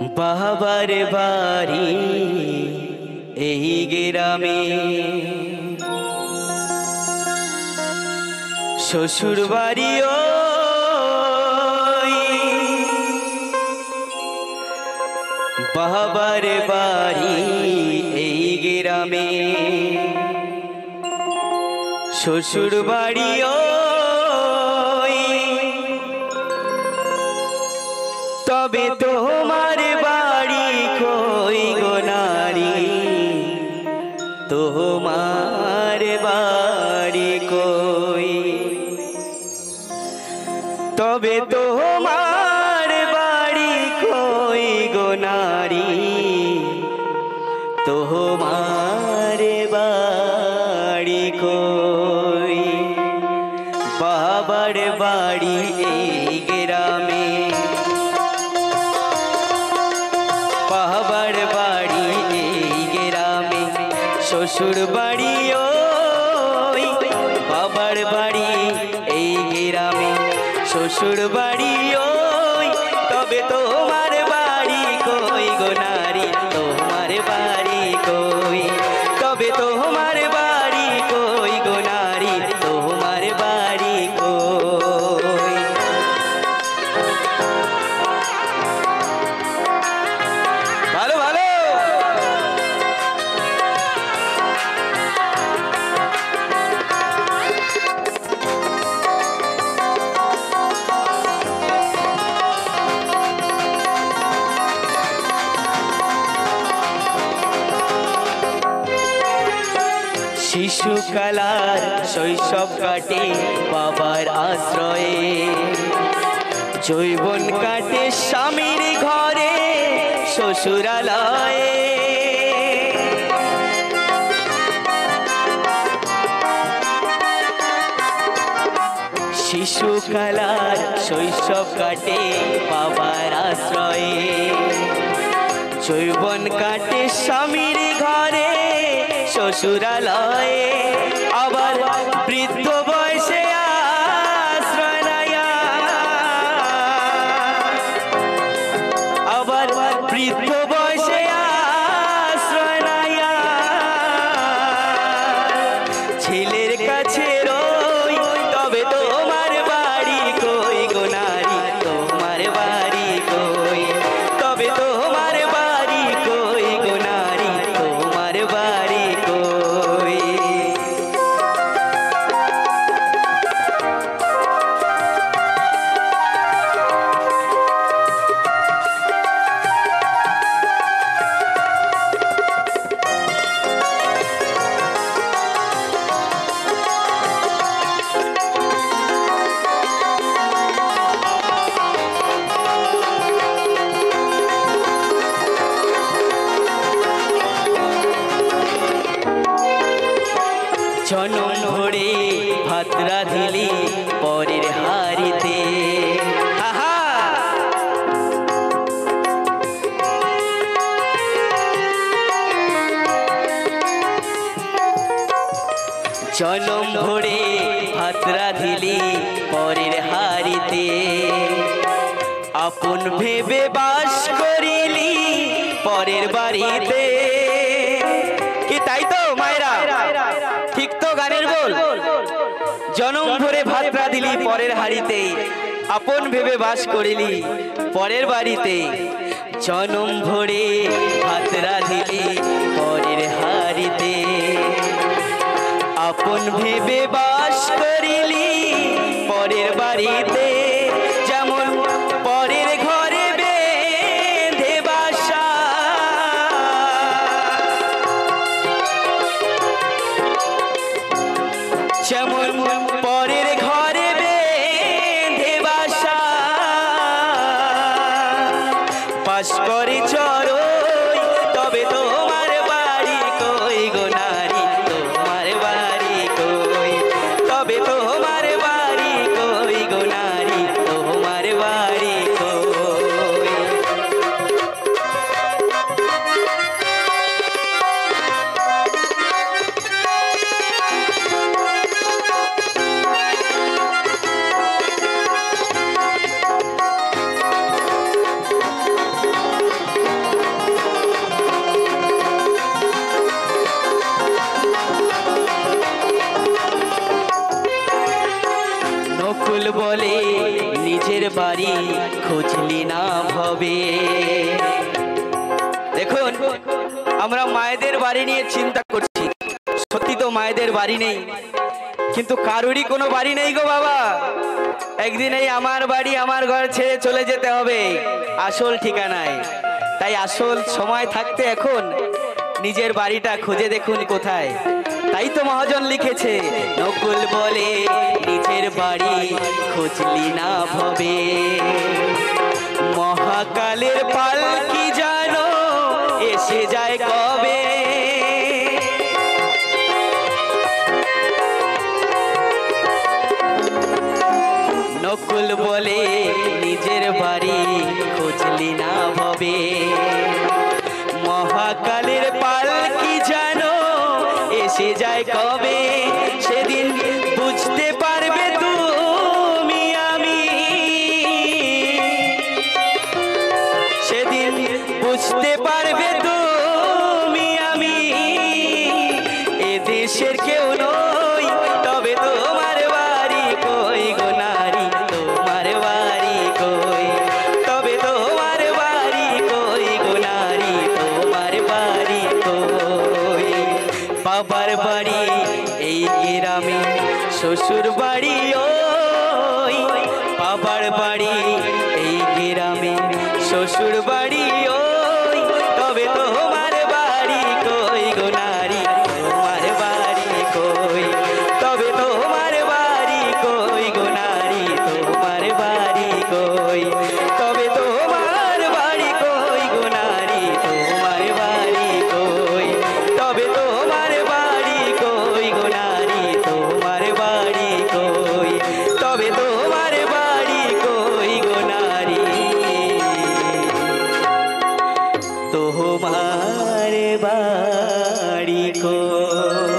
বাবার বাড়ি এই গ্রামে, শ্বশুর বাড়ি ওই, বাবার বাড়ি এই গ্রামে, শ্বশুর বাড়ি ওই। তবে তোমার বাড়ি কই গো নারী, তোমার বাড়ি কই? তবে তোমার বাড়ি কই গো নারী, তোমার বাড়ি কই? বাবার বাড়ি এই গ্রামে, বাবার বাড়ি এই গ্রামে, শ্বশুর বাড়ি ওই। বাবার বাড়ি এই গ্রামে, শ্বশুর বাড়ি ওই। তবে তোমার বাড়ি কই গো নারী, তোমার বাড়ি কই? তবে তোমার বাড়ি কই গো নারী, তোমার বাড়ি কই? ভালো ভালো। শিশুকালার শৈশব কাটে বাবার আশ্রয়ে, যৌবন কাটে স্বামীর ঘরে শ্বশুরালয়ে। শিশুকালার শৈশব কাটে বাবার আশ্রয়ে, যৌবন কাটে স্বামীর ঘরে শ্বশুরালয়ে। আবার বৃদ্ধ বয়সে আশ্রয় নেয়া, আবার বৃদ্ধ বয়সে আশ্রয় নেয়া, ছেলের কাছে রই। তবে তোমার বাড়ি কই গো নারী, তোমার বাড়ি কই? তবে তোমার বাড়ি কই গো নারী, তোমার বাড়ি কই? জনম ভরে ভাত রাঁধিলি পরের হাড়িতে, আহা! জনম ভরে ভাত রাঁধিলি পরের হাড়িতে, আপন ভেবে বাস করিলি পরের বাড়িতে। কি তাই তো মায়েরা? ঠিক তো গানের বল? জনম ভরে ভাত রাঁধিলি পরের হাড়িতে, আপন ভেবে বাস করিলি পরের বাড়িতে। জনম ভরে ভাত রাঁধিলি পরের হাড়িতে, আপন ভেবে বাস করিলি পরের বাড়িতে। যেমন পরের ঘরে বেঁধে বাসা, যেমন পরের ঘরে বেঁধে বাসা, পাশ করে চড়ই। তবে তোমার বাড়ি কই গো নারী, তোমার বাড়ি কই? তবে তোমার বাড়ি কই গো নারী, তোমার বাড়ি কই? বলে নিজের বাড়ি খুঁজলি না ভবে। দেখুন আমরা মায়েদের বাড়ি নিয়ে চিন্তা করছি, সত্যি তো মায়েদের বাড়ি নেই, কিন্তু কারুরই কোনো বাড়ি নেই গো বাবা। একদিন এই আমার বাড়ি আমার ঘর ছেড়ে চলে যেতে হবে আসল ঠিকানায়। তাই আসল সময় থাকতে এখন নিজের বাড়িটা খুঁজে দেখুন কোথায়। তাই তো মহাজন লিখেছে, নকুল বলে নিজের বাড়ি খুঁজলি না ভবে। মহাকালের পালকি জানো এসে যায় কবে। নকুল বলে নিজের বাড়ি খুঁজলি না ভবে। মহাকালের পালকি জানো এসে যায় কবে। সেদিন বুঝতে পারবে তুমি আমি, সেদিন বুঝতে পারবে তুমি আমি এ দেশের কেউ নই, তবে তোমার বাড়ি কই গো নারী, তোমার বাড়ি কই, তবে তোমার বাড়ি কই গো নারী, তোমার বাড়ি কই। বাবার বাড়ি এই গ্রামে, শ্বশুর বাড়ি ওই, বাবার বাড়ি এই গ্রামে, শ্বশুর বাড়ি ওই, তবে তোমার বাড়ি কই গো নারী, তোমার বাড়ি কই, তবে তোমার বাড়ি কই গো নারী, তোমার বাড়ি কই, তবে তোমার বাড়ি কই গো নারী, তোমার বাড়ি কই, তবে তোমার বাড়ি কই গো নারী, তোমার বাড়ি কই, তবে তোমার বাড়ি কই গো নারী, তোমার বাড়ি কই।